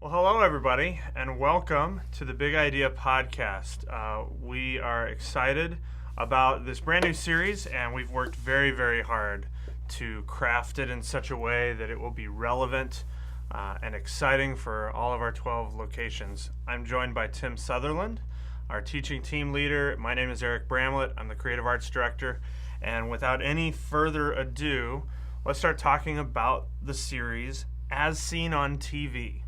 Well, hello, everybody, and welcome to the Big Idea Podcast. We are excited about this brand new series, and we've worked very, very hard to craft it in such a way that it will be relevant and exciting for all of our 12 locations. I'm joined by Tim Sutherland, our teaching team leader. My name is Eric Bramlett. I'm the creative arts director. And without any further ado, let's start talking about the series as seen on TV.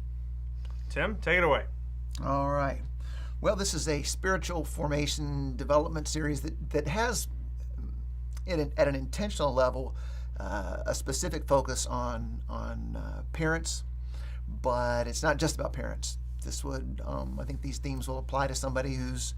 Tim, take it away. All right. Well, this is a spiritual formation development series that has, at an intentional level, a specific focus on parents, but it's not just about parents. This would, I think these themes will apply to somebody who's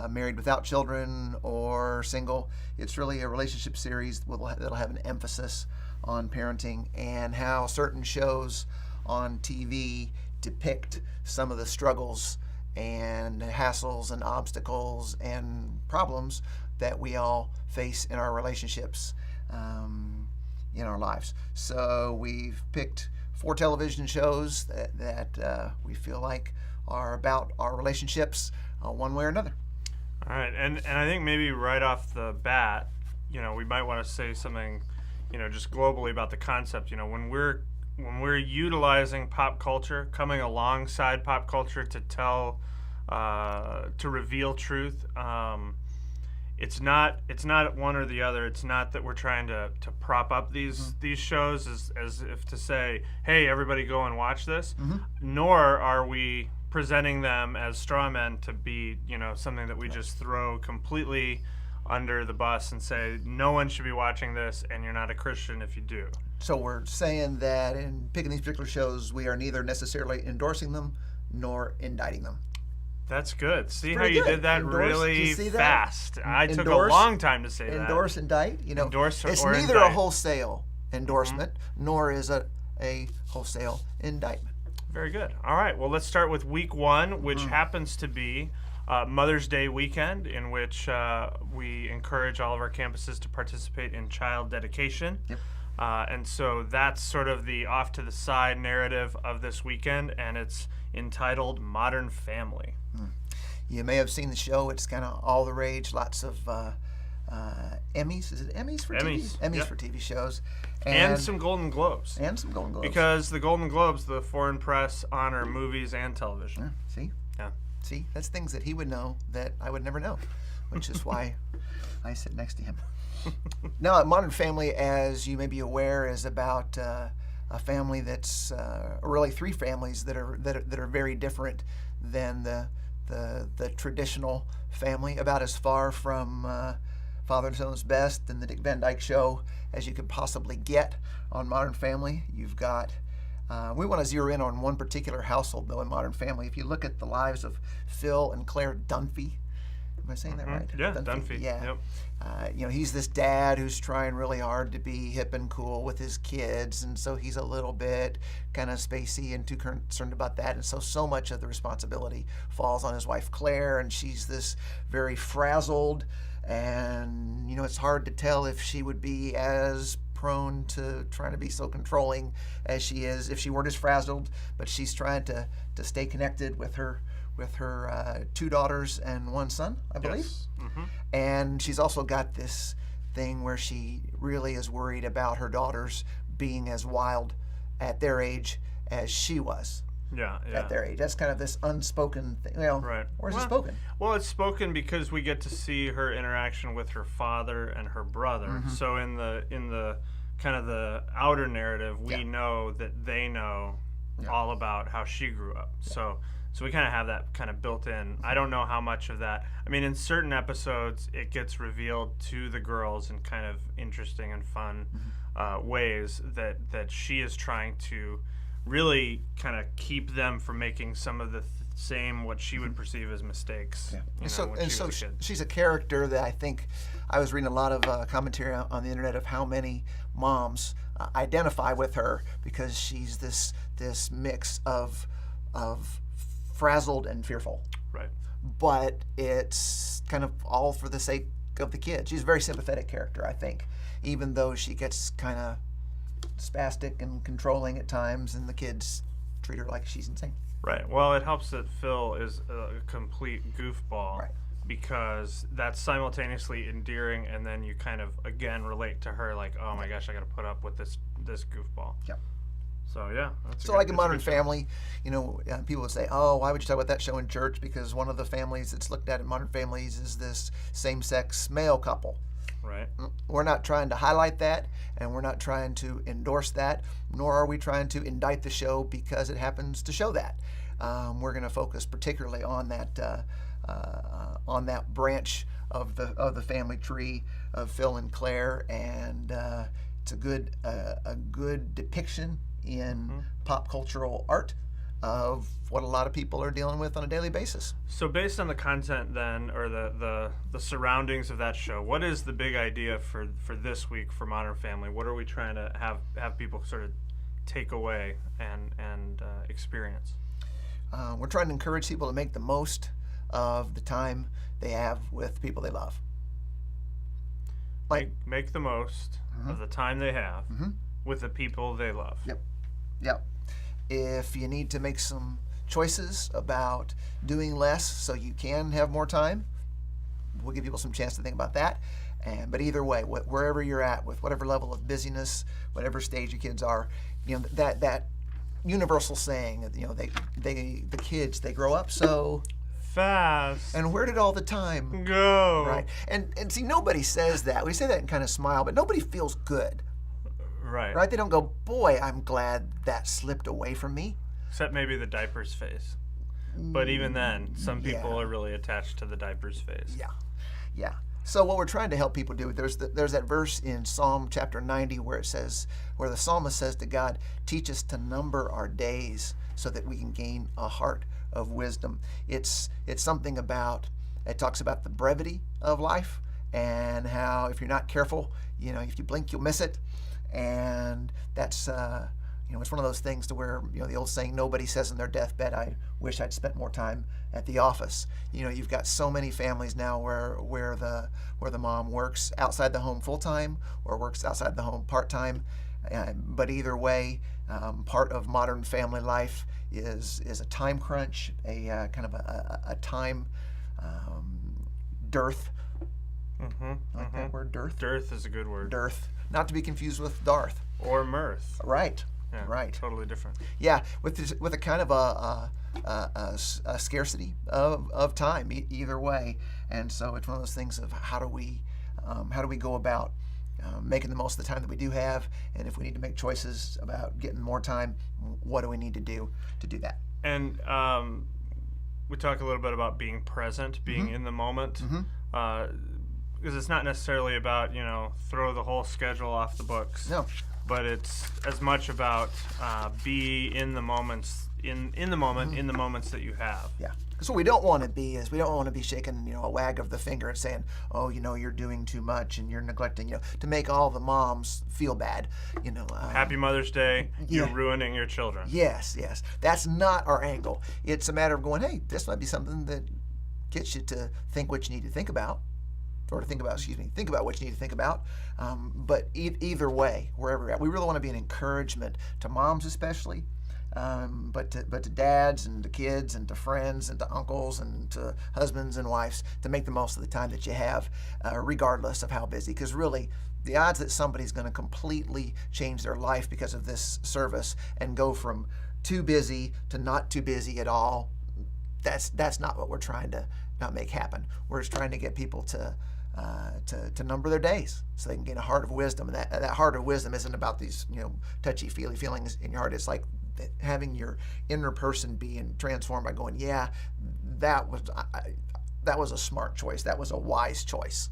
married without children or single. It's really a relationship series that'll have an emphasis on parenting and how certain shows on TV depict some of the struggles and hassles and obstacles and problems that we all face in our relationships in our lives. So we've picked 4 television shows that we feel like are about our relationships one way or another. All right, and I think maybe right off the bat, we might want to say something, just globally about the concept. When we're utilizing pop culture, coming alongside pop culture to tell, to reveal truth, it's not one or the other. It's not that we're trying to prop up these shows as if to say, hey, everybody go and watch this, nor are we presenting them as straw men to be, something that we just throw completely under the bus and say, no one should be watching this and you're not a Christian if you do. So we're saying that in picking these particular shows, we are neither necessarily endorsing them nor indicting them. That's good. See how you did that really fast. I took a Endorse, long time to say that. Endorse, indict. Endorse it's or neither indict. a wholesale endorsement nor is it a wholesale indictment. Very good. All right. Well, let's start with week 1, which happens to be Mother's Day weekend, in which we encourage all of our campuses to participate in child dedication. Yep. And so that's sort of the off to the side narrative of this weekend, and it's entitled Modern Family. You may have seen the show. It's kind of all the rage. Lots of Emmys. Is it Emmys for Emmys. TV? Emmys Yep. for TV shows. And some Golden Globes. And some Golden Globes. Because the Golden Globes, the foreign press, honor movies and television. Yeah, see? Yeah. See, that's things that he would know that I would never know, which is why I sit next to him. Now, Modern Family, as you may be aware, is about a family that's really 3 families that are very different than the traditional family. About as far from Father Knows Best and the Dick Van Dyke Show as you could possibly get on Modern Family. You've got. We want to zero in on one particular household, though, in Modern Family. If you look at the lives of Phil and Claire Dunphy, am I saying that right? Yeah, Dunphy. Yeah. Yep. He's this dad who's trying really hard to be hip and cool with his kids, and so he's a little bit kind of spacey and too concerned about that. And so much of the responsibility falls on his wife, Claire, and she's this very frazzled, and, it's hard to tell if she would be as prone to trying to be so controlling as she is if she weren't as frazzled, but she's trying to stay connected with her 2 daughters and 1 son, I believe. Yes. And she's also got this thing where she really is worried about her daughters being as wild at their age as she was. Yeah. At their age. That's kind of this unspoken thing. Right. Where's it spoken? Well, it's spoken because we get to see her interaction with her father and her brother. So in the kind of the outer narrative, we know that they know all about how she grew up. So we kind of have that kind of built in. I don't know how much of that. I mean, in certain episodes, it gets revealed to the girls in kind of interesting and fun ways that she is trying to really kind of keep them from making some of the same what she would perceive as mistakes. Yeah. So she's a character that I think I was reading a lot of commentary on the internet of how many moms identify with her because she's this mix of frazzled and fearful. Right. But it's kind of all for the sake of the kids. She's a very sympathetic character, I think, even though she gets kind of spastic and controlling at times, and the kids treat her like she's insane. Right. Well, it helps that Phil is a complete goofball. Right. Because that's simultaneously endearing, and then you kind of again relate to her, like, oh my gosh, I got to put up with this goofball. Yep. So yeah. So like in Modern Family, people would say, oh, why would you talk about that show in church? Because one of the families that's looked at in Modern Families is this same-sex male couple. Right. We're not trying to highlight that, and we're not trying to endorse that, nor are we trying to indict the show because it happens to show that. We're going to focus particularly on that branch of the family tree of Phil and Claire, and it's a good depiction in pop cultural art of what a lot of people are dealing with on a daily basis. So based on the content then, or the surroundings of that show, what is the big idea for this week for Modern Family? What are we trying to have people sort of take away and experience? We're trying to encourage people to make the most of the time they have with people they love. Make the most of the time they have with the people they love. Yep. If you need to make some choices about doing less so you can have more time, we'll give people some chance to think about that. But either way, wherever you're at, with whatever level of busyness, whatever stage your kids are, that universal saying, the kids, they grow up so fast. And where did all the time go? Right. And see, nobody says that. We say that and kind of smile, but nobody feels good. Right? They don't go, boy, I'm glad that slipped away from me. Except maybe the diapers phase. But even then, some people are really attached to the diapers phase. Yeah. So what we're trying to help people do, there's that verse in Psalm chapter 90 where the psalmist says to God, teach us to number our days so that we can gain a heart of wisdom. It's something about, it talks about the brevity of life and how if you're not careful, if you blink, you'll miss it. And that's, it's one of those things to where, the old saying, nobody says in their deathbed, I wish I'd spent more time at the office. You've got so many families now where the mom works outside the home full-time or works outside the home part-time. But either way, part of modern family life is a time crunch, a kind of a time dearth. Like that word, dearth? Dearth is a good word. Dearth. Not to be confused with Darth. Or mirth. Right. Yeah, right. Totally different. Yeah, with a kind of a scarcity of time either way, and so it's one of those things of how do we go about making the most of the time that we do have, and if we need to make choices about getting more time, what do we need to do that? And we talk a little bit about being present, being in the moment. Because it's not necessarily about, throw the whole schedule off the books. No. But it's as much about be in the moments, in the moment, in the moments that you have. Yeah. Because what we don't want to be is we don't want to be shaking, a wag of the finger and saying, oh, you're doing too much and you're neglecting, to make all the moms feel bad, Happy Mother's Day, you're ruining your children. Yes. That's not our angle. It's a matter of going, hey, this might be something that gets you to think what you need to think about. Or to think about what you need to think about. But either way, wherever you're at, we really want to be an encouragement to moms especially, but to dads and to kids and to friends and to uncles and to husbands and wives to make the most of the time that you have, regardless of how busy. Because really, the odds that somebody's going to completely change their life because of this service and go from too busy to not too busy at all, that's not what we're trying to make happen. We're just trying to get people to number their days so they can gain a heart of wisdom. And that heart of wisdom isn't about these touchy-feely feelings in your heart. It's like having your inner person being transformed by going, yeah, that was a smart choice. That was a wise choice.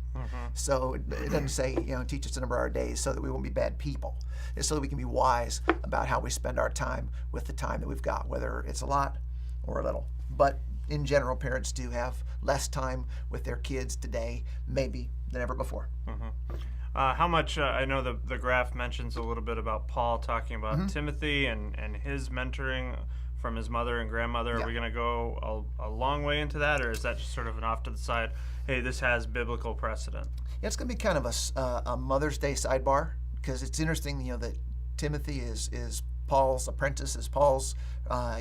So it doesn't say, teach us to number our days so that we won't be bad people. It's so that we can be wise about how we spend our time with the time that we've got, whether it's a lot or a little. But in general, parents do have less time with their kids today, maybe, than ever before. How much, I know the graph mentions a little bit about Paul talking about Timothy and his mentoring from his mother and grandmother. Yeah. Are we going to go a long way into that, or is that just sort of an off to the side, hey, this has biblical precedent? Yeah, it's going to be kind of a Mother's Day sidebar, because it's interesting, that Timothy is Paul's apprentice, is Paul's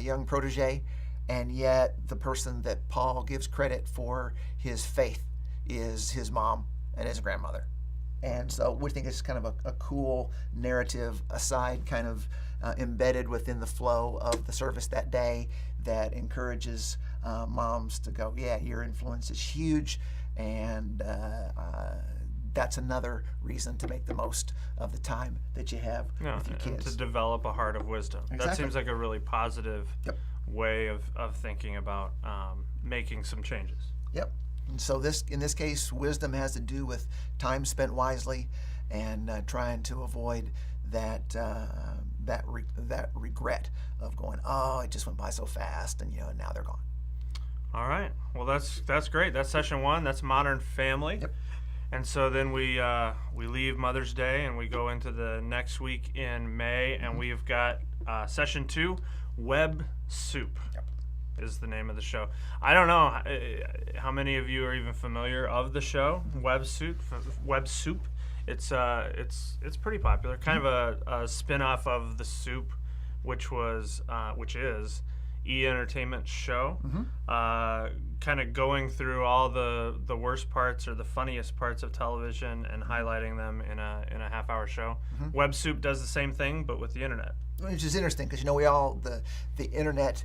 young protege, and yet the person that Paul gives credit for his faith is his mom and his grandmother. And so we think it's kind of a cool narrative aside, kind of embedded within the flow of the service that day, that encourages moms to go, yeah, your influence is huge, and that's another reason to make the most of the time that you have with your kids. To develop a heart of wisdom. Exactly. That seems like a really positive way of thinking about making some changes. Yep. And so in this case, wisdom has to do with time spent wisely and trying to avoid that regret of going, oh, it just went by so fast, and now they're gone. All right. Well, that's great. That's session 1. That's Modern Family. Yep. And so then we leave Mother's Day and we go into the next week in May, and we've got session 2, Web Soup. Yep. Is the name of the show. I don't know how many of you are even familiar of the show Web Soup. It's pretty popular. Kind of a spin-off of The Soup, which is E! Entertainment's show. Kind of going through all the worst parts or the funniest parts of television and highlighting them in a half-hour show. Web Soup does the same thing, but with the internet. Which is interesting because the internet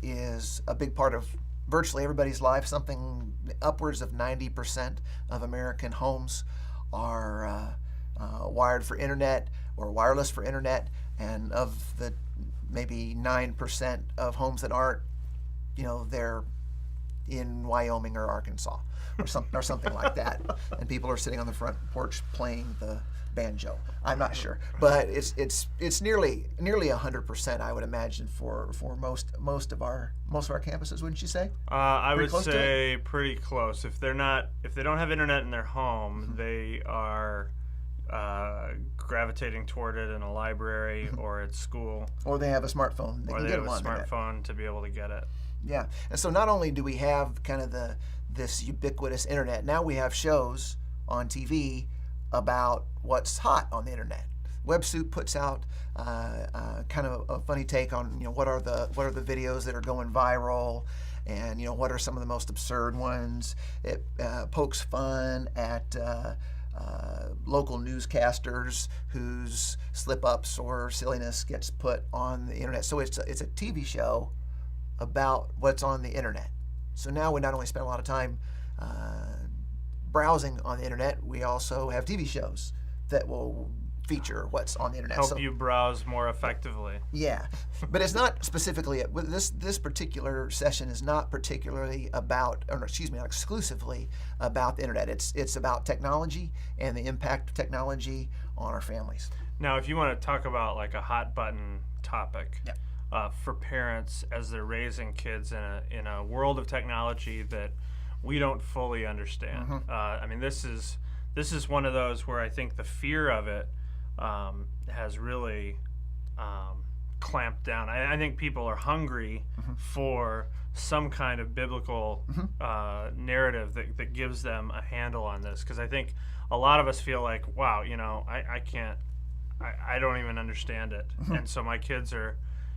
is a big part of virtually everybody's life. Something upwards of 90% of American homes are wired for internet or wireless for internet, and of the maybe 9% of homes that aren't, they're in Wyoming or Arkansas or something like that, and people are sitting on the front porch playing the banjo. I'm not sure, but it's nearly 100%, I would imagine, for most of our campuses, wouldn't you say? I would say pretty close. If they don't have internet in their home, they are gravitating toward it in a library or at school, or they have a smartphone. They have a smartphone to be able to get it. Yeah, and so not only do we have kind of this ubiquitous internet, now we have shows on TV about what's hot on the internet. Web Soup puts out kind of a funny take on what are the videos that are going viral, and what are some of the most absurd ones. It pokes fun at local newscasters whose slip-ups or silliness gets put on the internet. So it's a TV show about what's on the internet. So now we not only spend a lot of time browsing on the internet, we also have TV shows that will feature what's on the internet. Help you browse more effectively. Yeah, but it's not specifically, this particular session is not particularly about, or excuse me, not exclusively about the internet. It's about technology and the impact of technology on our families. Now, if you want to talk about like a hot button topic, for parents as they're raising kids in a world of technology that we don't fully understand. I mean, this is one of those where I think the fear of it has really clamped down. I think people are hungry for some kind of biblical narrative that gives them a handle on this, because I think a lot of us feel like, wow, I don't even understand it. And so my kids are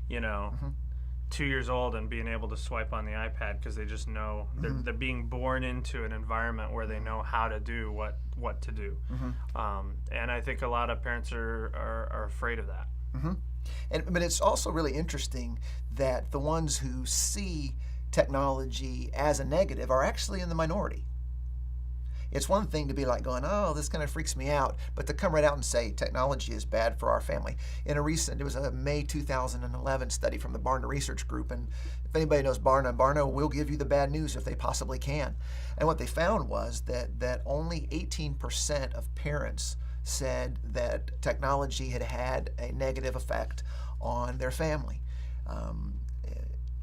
2 years old and being able to swipe on the iPad because they just know they're being born into an environment where they know how to do what to do. And I think a lot of parents are afraid of that. But it's also really interesting that the ones who see technology as a negative are actually in the minority. It's one thing to be like going, oh, this kind of freaks me out, but to come right out and say technology is bad for our family. It was a May 2011 study from the Barna Research Group, and if anybody knows Barna will give you the bad news if they possibly can. And what they found was that only 18% of parents said that technology had a negative effect on their family.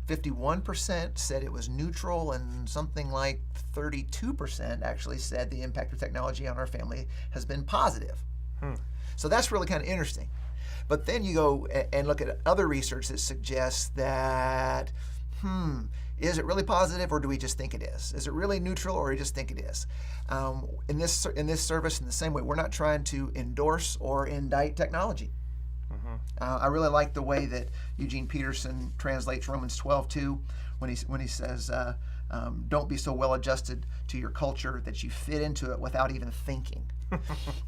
51% said it was neutral, and something like 32% actually said the impact of technology on our family has been positive. So that's really kind of interesting. But then you go and look at other research that suggests that, is it really positive, or do we just think it is? Is it really neutral, or do we just think it is? In this service, in the same way, we're not trying to endorse or indict technology. I really like the way that Eugene Peterson translates Romans 12:2 when he says, "Don't be so well adjusted to your culture that you fit into it without even thinking."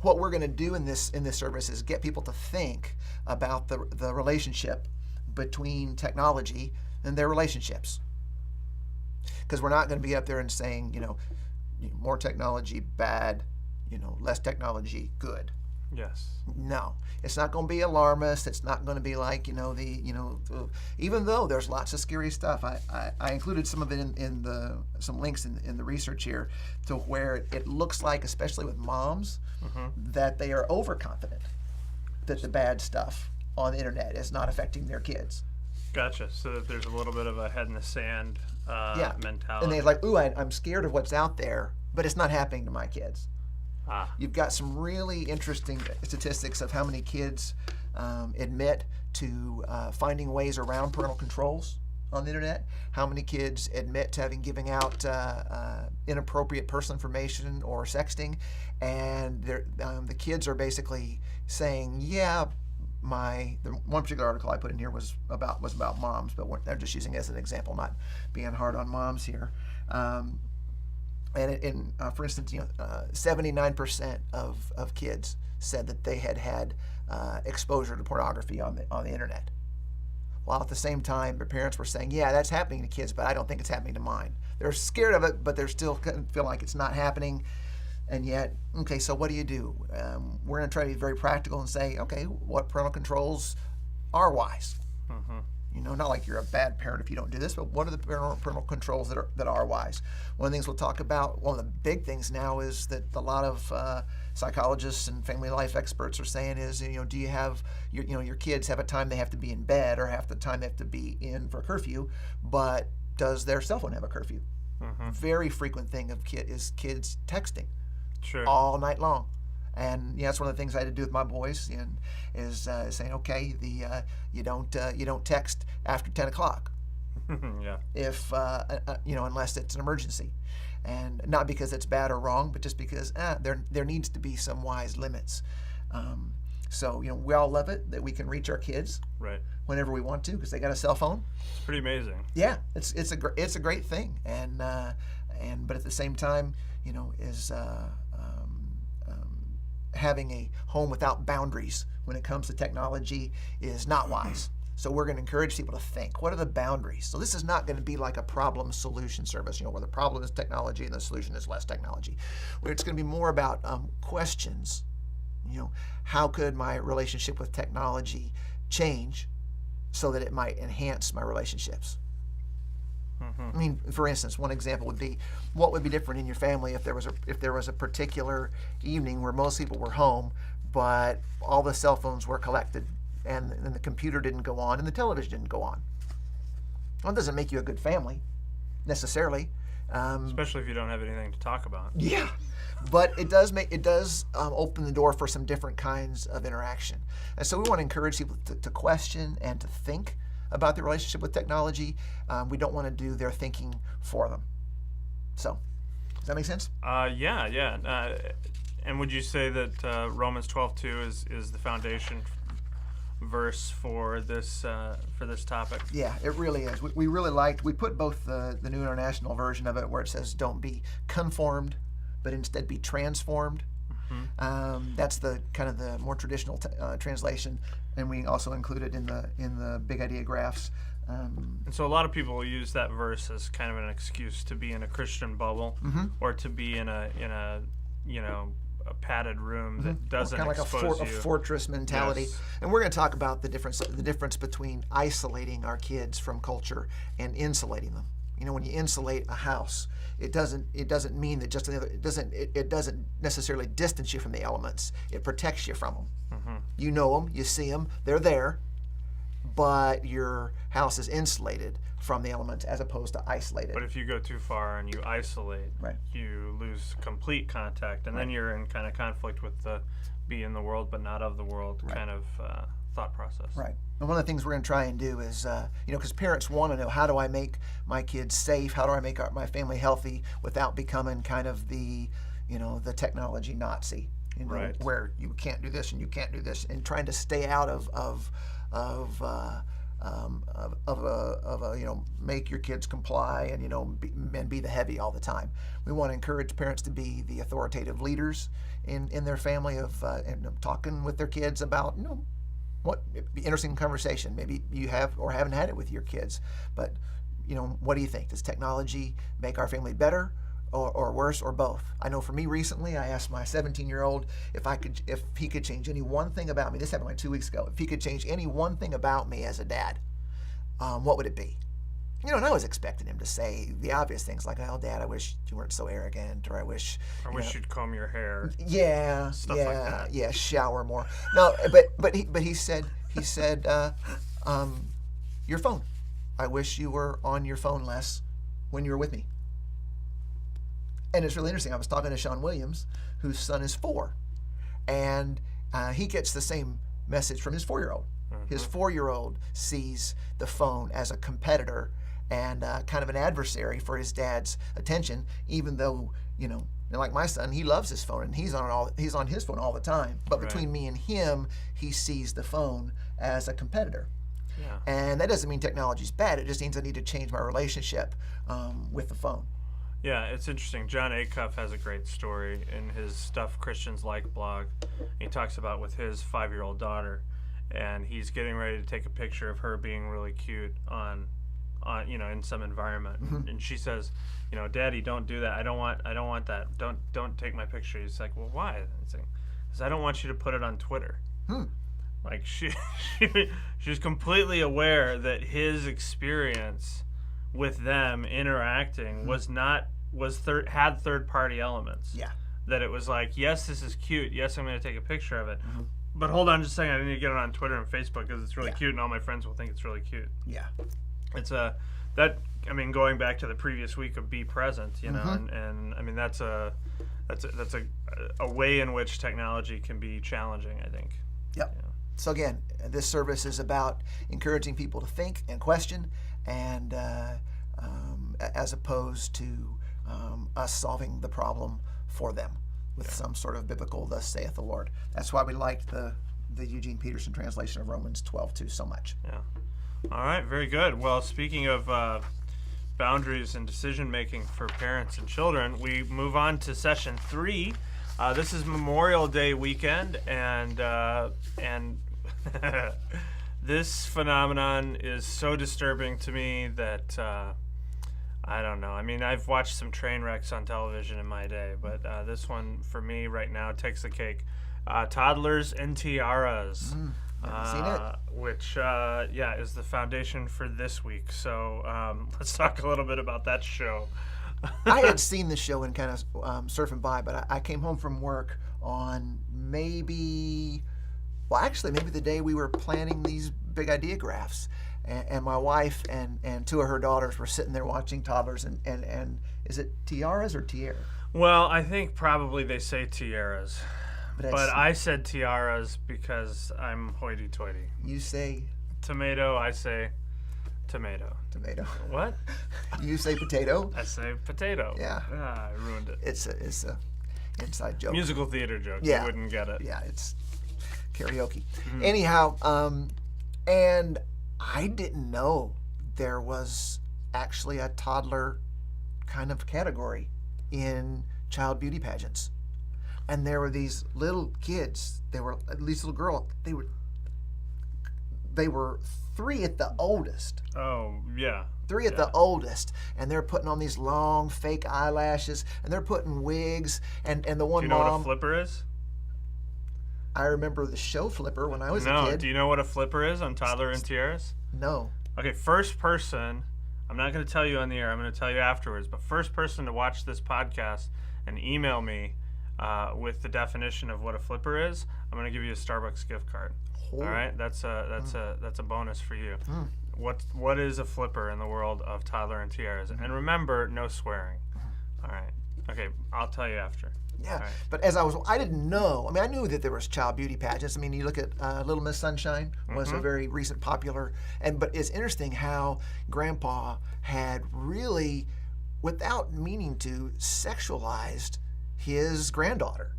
What we're going to do in this service is get people to think about the relationship between technology and their relationships. Because we're not going to be up there and saying, more technology bad, less technology good. Yes. No, it's not going to be alarmist. It's not going to be like, even though there's lots of scary stuff. I included some of it in some links in the research here to where it looks like, especially with moms, that they are overconfident that the bad stuff on the internet is not affecting their kids. Gotcha. So that there's a little bit of a head in the sand mentality. And they're like, ooh, I'm scared of what's out there, but it's not happening to my kids. You've got some really interesting statistics of how many kids admit to finding ways around parental controls on the internet, how many kids admit to having giving out inappropriate personal information or sexting, and the kids are basically saying, the one particular article I put in here was about moms, but they're just using it as an example, not being hard on moms here. And for instance, 79% of kids said that they had exposure to pornography on the internet. While at the same time, their parents were saying, "Yeah, that's happening to kids, but I don't think it's happening to mine." They're scared of it, but they're still feel like it's not happening. And yet, okay, so what do you do? We're going to try to be very practical and say, okay, what parental controls are wise? Not like you're a bad parent if you don't do this, but what are the parental controls that are wise? One of the things we'll talk about, one of the big things now is that a lot of psychologists and family life experts are saying is, do you have your kids have a time they have to be in bed or half the time they have to be in for curfew, but does their cell phone have a curfew? Very frequent thing of kids texting all night long. And that's one of the things I had to do with my boys, is saying, okay, you don't text after 10 o'clock, if unless it's an emergency, and not because it's bad or wrong, but just because there needs to be some wise limits. So we all love it that we can reach our kids whenever we want to because they got a cell phone. It's pretty amazing. Yeah, it's a great thing, and but at the same time, having a home without boundaries when it comes to technology is not wise. So we're going to encourage people to think, what are the boundaries? So this is not going to be like a problem solution service, where the problem is technology and the solution is less technology. Where it's going to be more about questions. How could my relationship with technology change so that it might enhance my relationships? I mean, for instance, one example would be, what would be different in your family if there was a particular evening where most people were home, but all the cell phones were collected, and the computer didn't go on, and the television didn't go on? Well, it doesn't make you a good family, necessarily. Especially if you don't have anything to talk about. Yeah, but it does open the door for some different kinds of interaction, and so we want to encourage people to question and to think about their relationship with technology. We don't want to do their thinking for them. So, does that make sense? Yeah. And would you say that Romans 12:2 is the foundation verse for this topic? Yeah, it really is. We really liked. We put both the New International Version of it, where it says, "Don't be conformed, but instead be transformed." That's the kind of the more traditional translation, and we also included in the Big Idea Graphs. And so a lot of people use that verse as kind of an excuse to be in a Christian bubble, or to be in a a padded room that doesn't kind of expose like a fortress mentality. Yes. And we're going to talk about the difference between isolating our kids from culture and insulating them. When you insulate a house, it doesn't mean that just it doesn't necessarily distance you from the elements. It protects you from them. You know them, you see them, they're there, but your house is insulated from the elements as opposed to isolated. But if you go too far and you isolate, you lose complete contact, and then you're in kind of conflict with the be in the world but not of the world kind of thought process. Right. And one of the things we're going to try and do is, because parents want to know, how do I make my kids safe? How do I make my family healthy without becoming kind of the technology Nazi? Right. where you can't do this and you can't do this, and trying to stay out of make your kids comply and be the heavy all the time. We want to encourage parents to be the authoritative leaders in their family and talking with their kids about what interesting conversation maybe you have or haven't had it with your kids, but what do you think? Does technology make our family better or worse, or both? I know for me recently, I asked my 17-year-old if he could change any one thing about me. This happened like 2 weeks ago. If he could change any one thing about me as a dad, what would it be? And I was expecting him to say the obvious things like, "Oh, Dad, I wish you weren't so arrogant," or "I wish you'd comb your hair." Yeah, stuff like that. Yeah, shower more. No, but he said your phone. I wish you were on your phone less when you were with me. And it's really interesting. I was talking to Sean Williams, whose son is 4, and he gets the same message from his 4-year-old. Mm-hmm. His 4-year-old sees the phone as a competitor and kind of an adversary for his dad's attention, even though, like my son, he loves his phone and he's on his phone all the time. But between me and him, he sees the phone as a competitor. Yeah. And that doesn't mean technology's bad. It just means I need to change my relationship with the phone. Yeah, it's interesting. Jon Acuff has a great story in his Stuff Christians Like blog. He talks about with his 5-year-old daughter, and he's getting ready to take a picture of her being really cute on in some environment. Mm-hmm. And she says, "Daddy, don't do that. I don't want that. Don't take my picture." He's like, "Well, why?" Because I don't want you to put it on Twitter. Like she's completely aware that his experience with them interacting had third-party elements. Yeah. That it was like, yes, this is cute. Yes, I'm going to take a picture of it. Mm-hmm. But hold on just a second. I need to get it on Twitter and Facebook because it's really cute, and all my friends will think it's really cute. Yeah. It's going back to the previous week of be present, Mm-hmm. and I mean that's a way in which technology can be challenging, I think. Yep. Yeah. So again, this service is about encouraging people to think and question, and as opposed to us solving the problem for them with some sort of biblical "Thus saith the Lord." That's why we liked the Eugene Peterson translation of Romans 12:2 so much. Yeah. All right. Very good. Well, speaking of boundaries and decision making for parents and children, we move on to session 3. This is Memorial Day weekend, and this phenomenon is so disturbing to me that I don't know. I mean, I've watched some train wrecks on television in my day, but this one for me right now takes the cake. Toddlers and Tiaras, Haven't seen it. which is the foundation for this week. So let's talk a little bit about that show. I had seen the show and kind of surfing by, but I came home from work on maybe the day we were planning these big idea graphs, and my wife and 2 of her daughters were sitting there watching Toddlers, and is it Tiaras or Tiara? Well, I think probably they say Tiaras, but I said Tiaras because I'm hoity-toity. You say tomato, I say tomato. Tomato. What? You say potato? I say potato. Yeah. I ruined it. It's a inside joke. Musical theater joke. Yeah. You wouldn't get it. Yeah, it's karaoke. Mm-hmm. Anyhow, and I didn't know there was actually a toddler kind of category in child beauty pageants. And there were these little kids. There were these little girls. They were 3 at the oldest. Oh, yeah. 3 at the oldest, and they're putting on these long fake eyelashes, and they're putting wigs, and the one mom... Do you know mom, what a flipper is? I remember the show Flipper when I was a kid. No, do you know what a flipper is on Toddler and Tiaras? No. Okay, first person, I'm not going to tell you on the air, I'm going to tell you afterwards, but first person to watch this podcast and email me with the definition of what a flipper is, I'm going to give you a Starbucks gift card. Oh. All right, that's a bonus for you. Mm. What is a flipper in the world of Toddler and Tiaras? And remember, no swearing. All right. Okay, I'll tell you after. Yeah, right. But I didn't know. I mean, I knew that there was child beauty pageants. I mean, you look at Little Miss Sunshine was a very recent popular, but it's interesting how Grandpa had really, without meaning to, sexualized his granddaughter.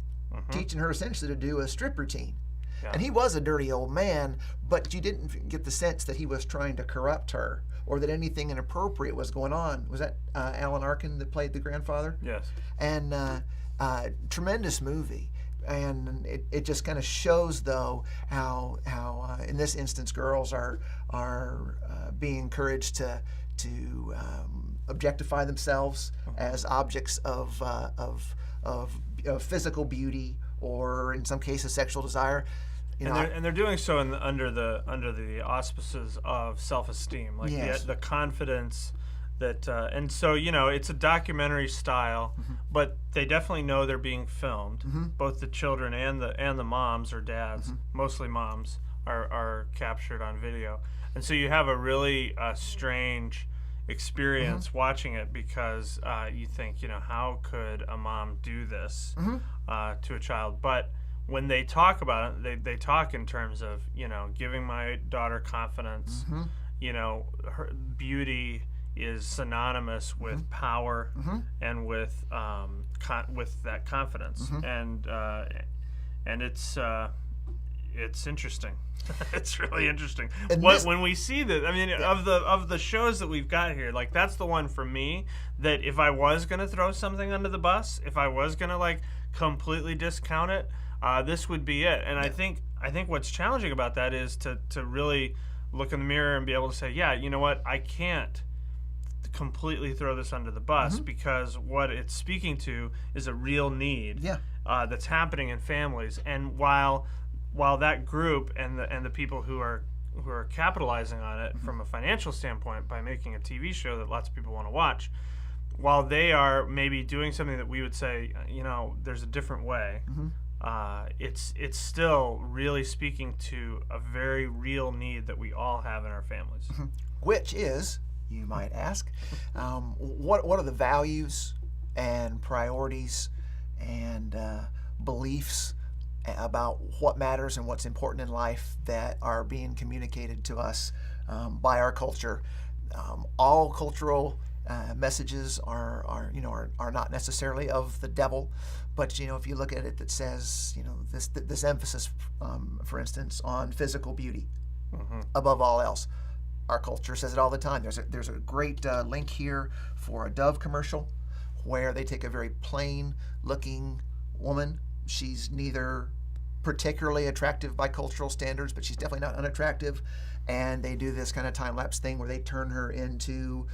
teaching her essentially to do a strip routine. Yeah. And he was a dirty old man, but you didn't get the sense that he was trying to corrupt her or that anything inappropriate was going on. Was that Alan Arkin that played the grandfather? Yes. And tremendous movie. And it just kind of shows, though, how in this instance girls are being encouraged to objectify themselves as objects of physical beauty, or in some cases sexual desire. And they're doing so under the auspices of self-esteem, like yes. the confidence that, and so it's a documentary style, but they definitely know they're being filmed. Both the children and the moms or dads, mostly moms, are captured on video, and so you have a really strange experience watching it, because you think, how could a mom do this to a child? But when they talk about it, they talk in terms of, giving my daughter confidence. Her beauty is synonymous with power and with that confidence, and it's interesting. It's really interesting. When we see that, of the shows that we've got here, like, that's the one for me that if I was gonna throw something under the bus, if I was gonna completely discount it, this would be it. And I think what's challenging about that is to really look in the mirror and be able to say, yeah, you know what, I can't completely throw this under the bus, because what it's speaking to is a real need that's happening in families. And while that group and the people who are capitalizing on it from a financial standpoint by making a TV show that lots of people want to watch, while they are maybe doing something that we would say, there's a different way, it's still really speaking to a very real need that we all have in our families. Which is, you might ask, what are the values and priorities and beliefs about what matters and what's important in life that are being communicated to us by our culture? All cultural messages are not necessarily of the devil, but if you look at it, that says this emphasis, for instance, on physical beauty above all else. Our culture says it all the time. There's a great link here for a Dove commercial where they take a very plain looking woman. She's neither particularly attractive by cultural standards, but she's definitely not unattractive. And they do this kind of time-lapse thing where they turn her into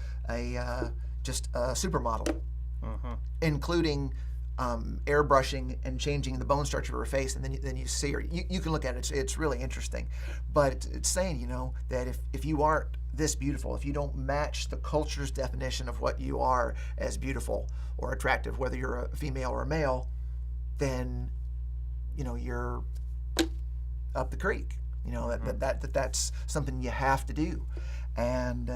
just a supermodel, including airbrushing and changing the bone structure of her face, and then you see her. You can look at it. It's really interesting. But it's saying, that if you aren't this beautiful, if you don't match the culture's definition of what you are as beautiful or attractive, whether you're a female or a male, then you're up the creek. That's something you have to do. And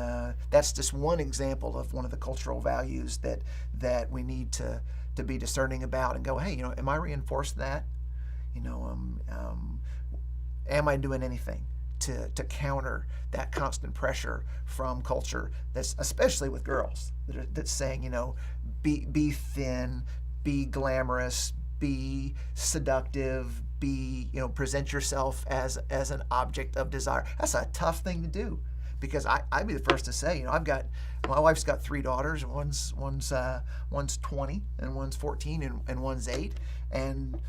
that's just one example of one of the cultural values that we need to be discerning about and go, hey, am I reinforcing that? Am I doing anything to counter that constant pressure from culture that's, especially with girls, that's saying, be thin, be glamorous, be seductive, present yourself as an object of desire. That's a tough thing to do, because I'd be the first to say, my wife's got 3 daughters, and one's 20 and one's 14 and one's 8, and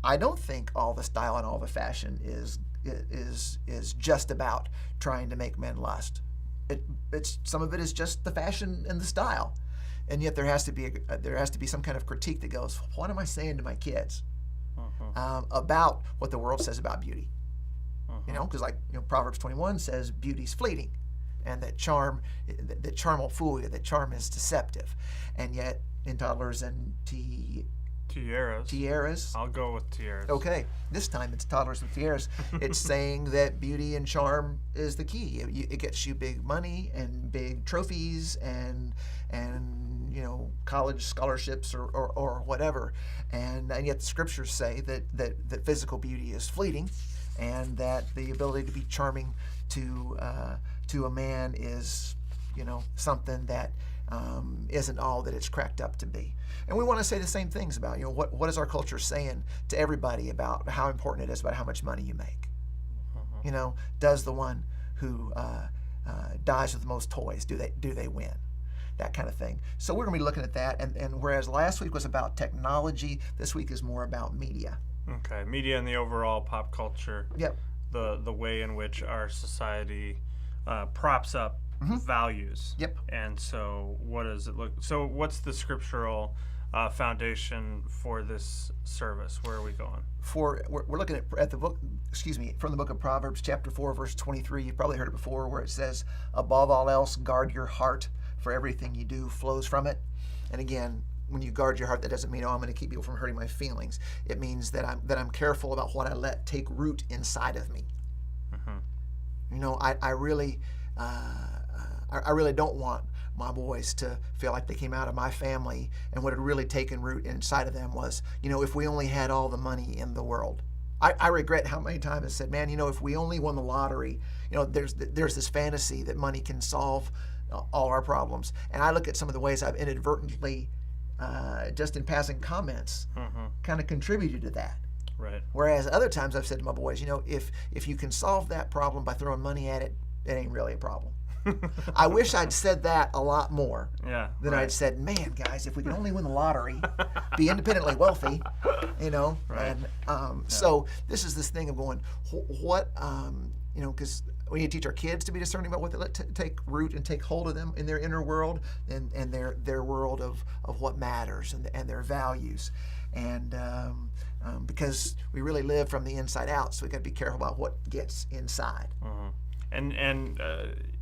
I don't think all the style and all the fashion is just about trying to make men lust. It's some of it is just the fashion and the style, and yet there has to be some kind of critique that goes, what am I saying to my kids about what the world says about beauty? Because Proverbs 21 says beauty's fleeting, and that charm will fool you, that charm is deceptive. And yet in Toddlers and Tiaras. I'll go with Tiaras. Okay, this time it's Toddlers and Tiaras. It's saying that beauty and charm is the key. It gets you big money and big trophies and college scholarships or whatever. And yet the scriptures say that physical beauty is fleeting, and that the ability to be charming to a man is something that isn't all that it's cracked up to be. And we want to say the same things about, what is our culture saying to everybody about how important it is about how much money you make? Does the one who dies with the most toys, do they win? That kind of thing. So we're going to be looking at that. And whereas last week was about technology, this week is more about media. Okay, media and the overall pop culture. Yep. The way in which our society props up values. Yep. And so what does it look? So what's the scriptural foundation for this service? Where are we going? We're looking at the book, from the book of Proverbs, chapter 4, verse 23. You've probably heard it before, where it says, above all else, guard your heart, for everything you do flows from it. And again, when you guard your heart, that doesn't mean, I'm going to keep people from hurting my feelings. It means that I'm careful about what I let take root inside of me. I really don't want my boys to feel like they came out of my family and what had really taken root inside of them was, if we only had all the money in the world. I regret how many times I said, man, if we only won the lottery, there's this fantasy that money can solve all our problems. And I look at some of the ways I've inadvertently, just in passing comments, kind of contributed to that. Right. Whereas other times I've said to my boys, if you can solve that problem by throwing money at it, it ain't really a problem. I wish I'd said that a lot more than I'd said, man, guys, if we can only win the lottery, be independently wealthy, Right. And so this is this thing of going, what, because we need to teach our kids to be discerning about what they let take root and take hold of them in their inner world and their world of what matters and their values. And because we really live from the inside out, so we got to be careful about what gets inside. And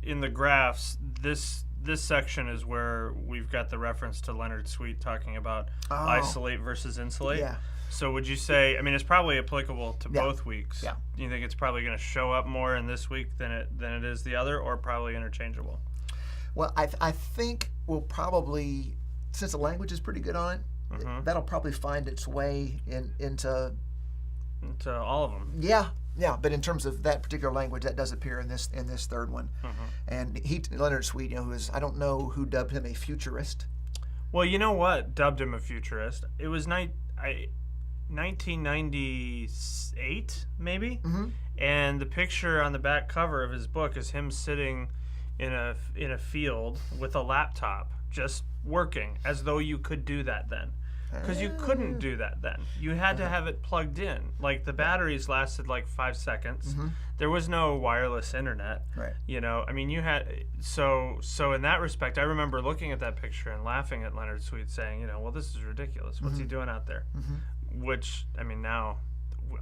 in the graphs, this section is where we've got the reference to Leonard Sweet talking about isolate versus insulate. Yeah. So would you say, it's probably applicable to both weeks. Yeah. Do you think it's probably going to show up more in this week than it is the other, or probably interchangeable? Well, I think we'll probably, since the language is pretty good on it, that'll probably find its way into all of them. Yeah, but in terms of that particular language, that does appear in this third one. And Leonard Sweet, who is, I don't know who dubbed him a futurist. Well, you know what dubbed him a futurist? It was 1998, maybe. And the picture on the back cover of his book is him sitting in a field with a laptop, just working, as though you could do that then. Because you couldn't do that then. You had to have it plugged in. Like, the batteries lasted like 5 seconds. There was no wireless internet. Right. You had so in that respect, I remember looking at that picture and laughing at Leonard Sweet, saying, well, this is ridiculous. What's he doing out there? Which, now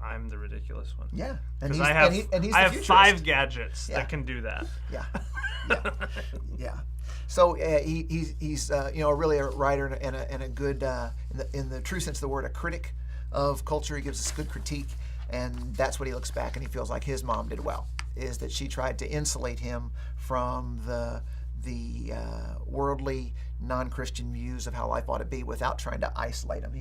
I'm the ridiculous one. Yeah. Because I have futurist. 5 gadgets that can do that. Yeah. So he's really a writer and a good, in the true sense of the word, a critic of culture. He gives us good critique, and that's what he looks back and he feels like his mom did well, is that she tried to insulate him from the worldly, non-Christian views of how life ought to be without trying to isolate him.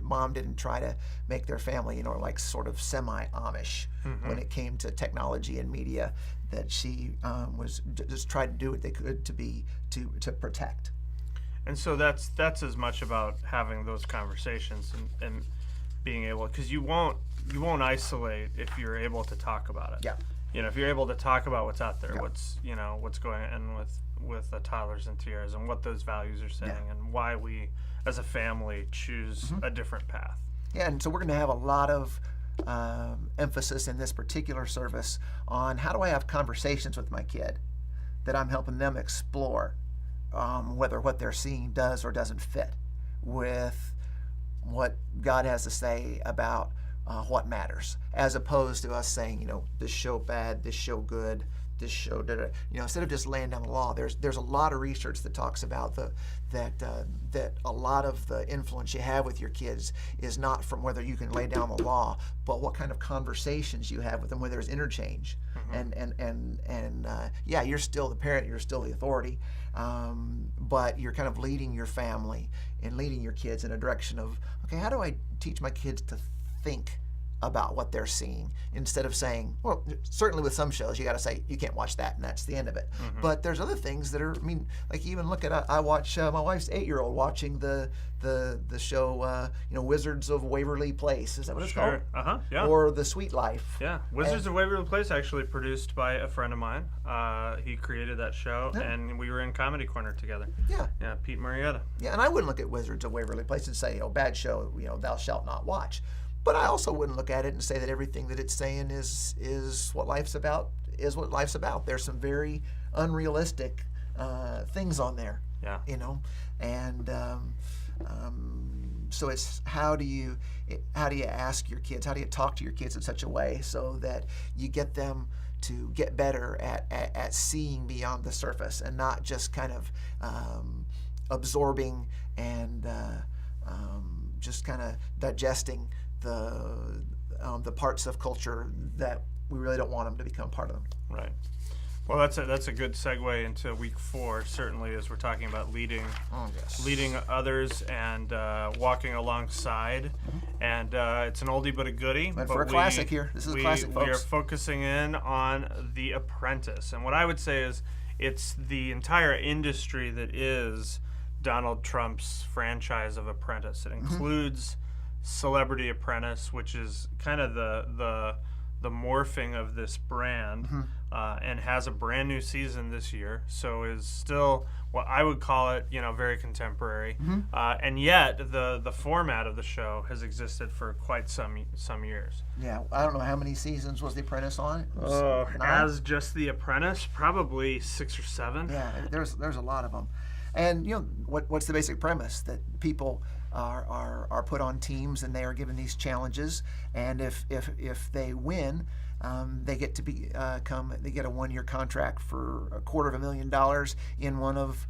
Mom didn't try to make their family, like sort of semi-Amish when it came to technology and media. That she was just tried to do what they could to protect. And so that's as much about having those conversations and being able, because you won't isolate if you're able to talk about it. Yeah. If you're able to talk about what's out there, what's going on with the Toddlers and Tiaras and what those values are saying and why we as a family choose a different path. Yeah, and so we're going to have a lot of emphasis in this particular service on how do I have conversations with my kid that I'm helping them explore whether what they're seeing does or doesn't fit with what God has to say about what matters, as opposed to us saying, this show bad, this show good, this show da-da. Instead of just laying down the law, there's a lot of research that talks about that a lot of the influence you have with your kids is not from whether you can lay down the law, but what kind of conversations you have with them, where there's interchange. Yeah, you're still the parent, you're still the authority, but you're kind of leading your family and leading your kids in a direction of, okay, how do I teach my kids to think about what they're seeing, instead of saying, well, certainly with some shows you got to say you can't watch that and that's the end of it. But there's other things that are, I mean, like even look at, I watch my wife's 8-year-old watching the show, Wizards of Waverly Place. Is that what it's called? Yeah. Or The Sweet Life. Yeah, Wizards of Waverly Place, actually produced by a friend of mine. He created that show, and we were in Comedy Corner together. Yeah, Pete Marietta. Yeah, and I wouldn't look at Wizards of Waverly Place and say, bad show, thou shalt not watch. But I also wouldn't look at it and say that everything that it's saying is what life's about. There's some very unrealistic things on there. Yeah. And so it's how do you ask your kids, how do you talk to your kids in such a way so that you get them to get better at seeing beyond the surface and not just kind of absorbing and just kind of digesting the parts of culture that we really don't want them to become part of them. Right. Well, that's a good segue into week 4, certainly, as we're talking about leading others and walking alongside. And it's an oldie but a goodie. Went for a classic here. This is a classic, folks. We are focusing in on The Apprentice. And what I would say is it's the entire industry that is Donald Trump's franchise of Apprentice. It includes Celebrity Apprentice, which is kind of the morphing of this brand, and has a brand new season this year, so is still what I would call it, very contemporary. And yet the format of the show has existed for quite some years. Yeah, I don't know how many seasons was The Apprentice on. As just The Apprentice, probably 6 or 7. Yeah, there's a lot of them. And what's the basic premise? That people are put on teams and they are given these challenges, and if they win, they get to they get a 1-year contract for $250,000 in one of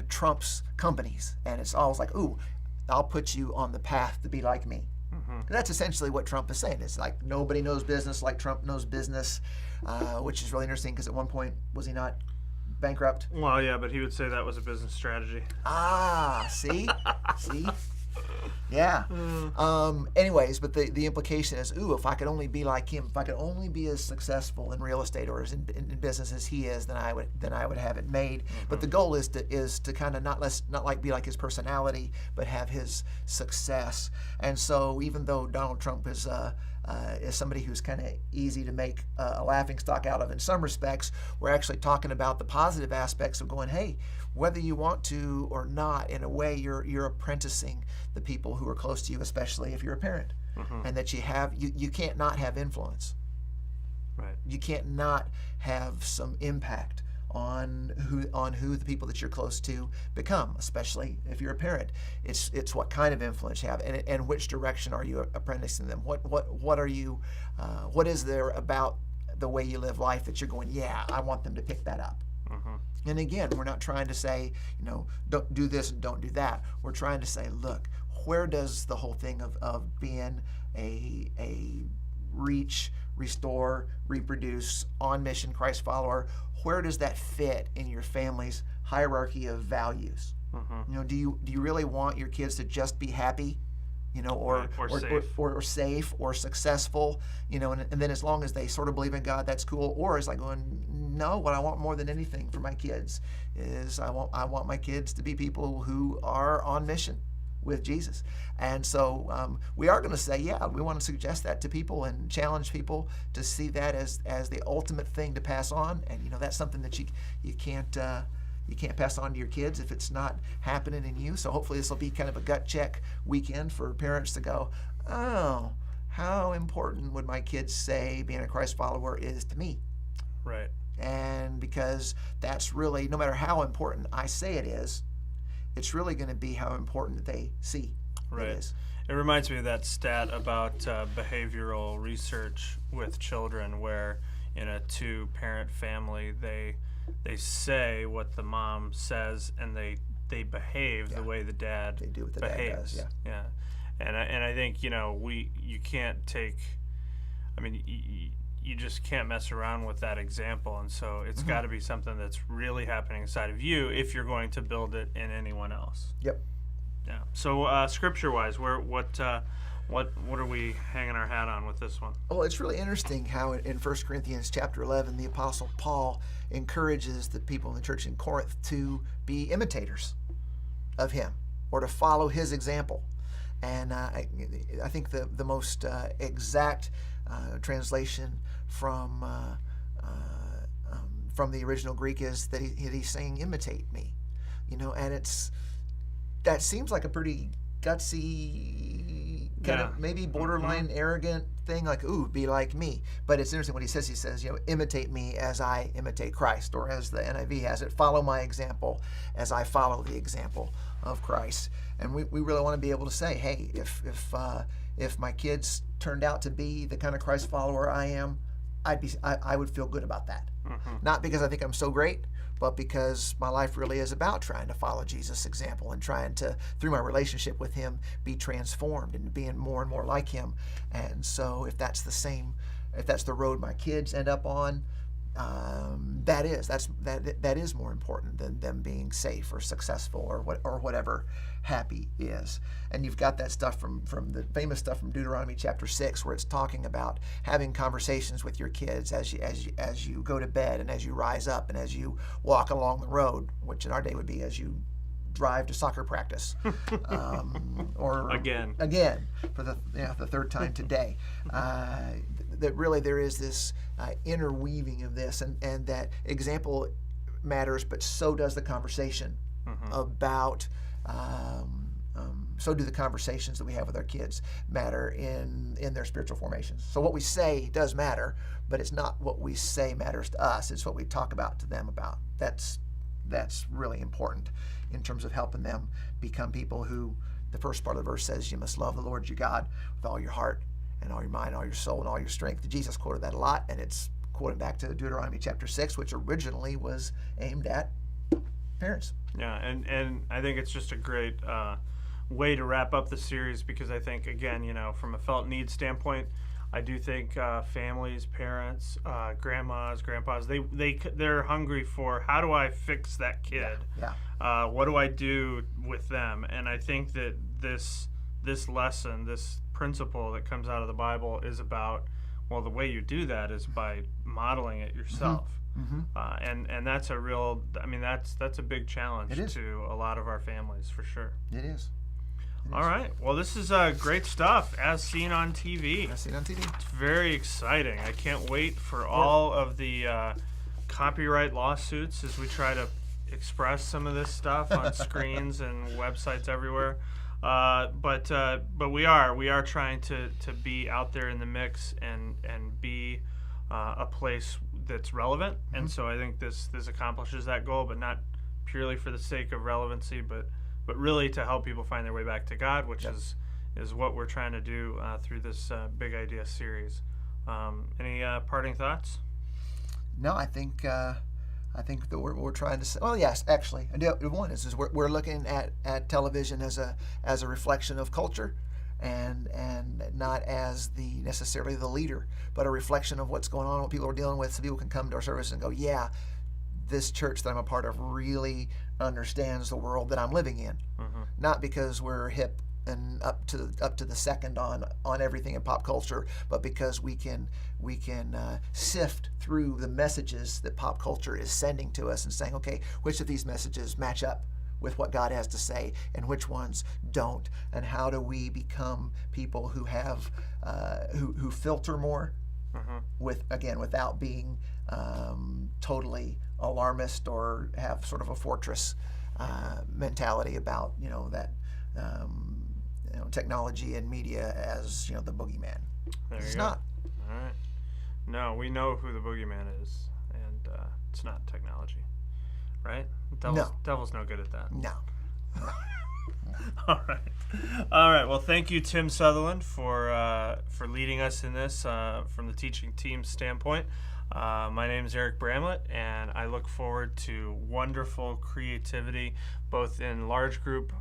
Trump's companies, and it's always like, ooh, I'll put you on the path to be like me. That's essentially what Trump is saying. It's like nobody knows business like Trump knows business, which is really interesting because at one point, was he not bankrupt? Well, yeah, but he would say that was a business strategy. See? Yeah. Anyways, but the implication is, ooh, if I could only be like him, if I could only be as successful in real estate or as in business as he is, then I would have it made. But the goal is to kind of not be like his personality, but have his success. And so even though Donald Trump is somebody who's kind of easy to make a laughingstock out of in some respects, we're actually talking about the positive aspects of going, hey, whether you want to or not, in a way you're apprenticing the people who are close to you, especially if you're a parent, and that you can't not have influence. Right. You can't not have some impact on who the people that you're close to become, especially if you're a parent. It's what kind of influence you have, and which direction are you apprenticing them? What are you? What is there about the way you live life that you're going, yeah, I want them to pick that up. And again, we're not trying to say, don't do this and don't do that. We're trying to say, look, where does the whole thing of being a reach, restore, reproduce, on mission Christ follower, where does that fit in your family's hierarchy of values? Do you really want your kids to just be happy, or safe or successful, and then as long as they sort of believe in God, that's cool. Or it's like going, no, what I want more than anything for my kids is I want my kids to be people who are on mission with Jesus. And so we are going to say, yeah, we want to suggest that to people and challenge people to see that as the ultimate thing to pass on. And that's something that you can't pass on to your kids if it's not happening in you. So hopefully this will be kind of a gut check weekend for parents to go, oh, how important would my kids say being a Christ follower is to me? Right. And because that's really, no matter how important I say it is, it's really going to be how important they see it is. It reminds me of that stat about behavioral research with children, where in a 2-parent family, they say what the mom says, and they behave the way the dad they do what the behaves. Dad does, yeah. And I think you can't take. I mean, you just can't mess around with that example, and so it's got to be something that's really happening inside of you if you're going to build it in anyone else. Yep. Yeah. So scripture-wise, what What are we hanging our hat on with this one? Well, it's really interesting how in 1 Corinthians chapter 11, the Apostle Paul encourages the people in the church in Corinth to be imitators of him or to follow his example. And I think the most exact translation from the original Greek is that he's saying, imitate me. And that seems like a pretty gutsy, kind of maybe borderline arrogant thing, like, ooh, be like me. But it's interesting what he says. He says, imitate me as I imitate Christ, or as the NIV has it, follow my example as I follow the example of Christ. And we really want to be able to say, hey, if my kids turned out to be the kind of Christ follower I am, I would feel good about that. Not because I think I'm so great, but because my life really is about trying to follow Jesus' example and trying to, through my relationship with him, be transformed and being more and more like him. And so if that's the road my kids end up on, that is more important than them being safe or successful or whatever happy is. And you've got that stuff from the famous stuff from Deuteronomy chapter 6, where it's talking about having conversations with your kids as you go to bed and as you rise up and as you walk along the road, which in our day would be as you drive to soccer practice, or again for the third time today. That really there is this interweaving of this, and that example matters, but so does the conversation about. So do the conversations that we have with our kids matter in their spiritual formations. So what we say does matter, but it's not what we say matters to us. It's what we talk about to them about. That's really important in terms of helping them become people who, the first part of the verse says, you must love the Lord your God with all your heart and all your mind, all your soul, and all your strength. Jesus quoted that a lot, and it's quoted back to Deuteronomy chapter 6, which originally was aimed at parents. Yeah, and I think it's just a great way to wrap up the series, because I think, again, from a felt need standpoint, I do think families, parents, grandmas, grandpas, they're hungry for, how do I fix that kid? Yeah. What do I do with them? And I think that this lesson, this principle that comes out of the Bible is about, well, the way you do that is by modeling it yourself. And that's a real, that's a big challenge to a lot of our families, for sure. It is. All right. Well, this is great stuff, as seen on TV. As seen on TV. It's very exciting. I can't wait for all of the copyright lawsuits as we try to express some of this stuff on screens and websites everywhere. But we are trying to be out there in the mix and be a place that's relevant. And so I think this accomplishes that goal, but not purely for the sake of relevancy, but really to help people find their way back to God, which is what we're trying to do through this Big Idea series. Any parting thoughts? No, I think that we're trying to say. Well, yes, actually, one is we're looking at television as a reflection of culture, and not as necessarily the leader, but a reflection of what's going on, what people are dealing with, so people can come to our service and go, yeah, this church that I'm a part of really understands the world that I'm living in. Not because we're hip and up to the second on everything in pop culture, but because we can sift through the messages that pop culture is sending to us and saying, okay, which of these messages match up with what God has to say and which ones don't, and how do we become people who have who filter more without being totally alarmist or have sort of a fortress mentality about that technology and media as the boogeyman. It's not. All right. No, we know who the boogeyman is, and it's not technology, right? Devil's no good at that. No. All right. Well, thank you, Tim Sutherland, for leading us in this from the teaching team standpoint. My name is Eric Bramlett, and I look forward to wonderful creativity, both in large group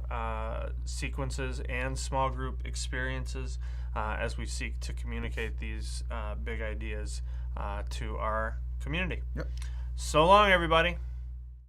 sequences and small group experiences, as we seek to communicate these big ideas to our community. Yep. So long, everybody.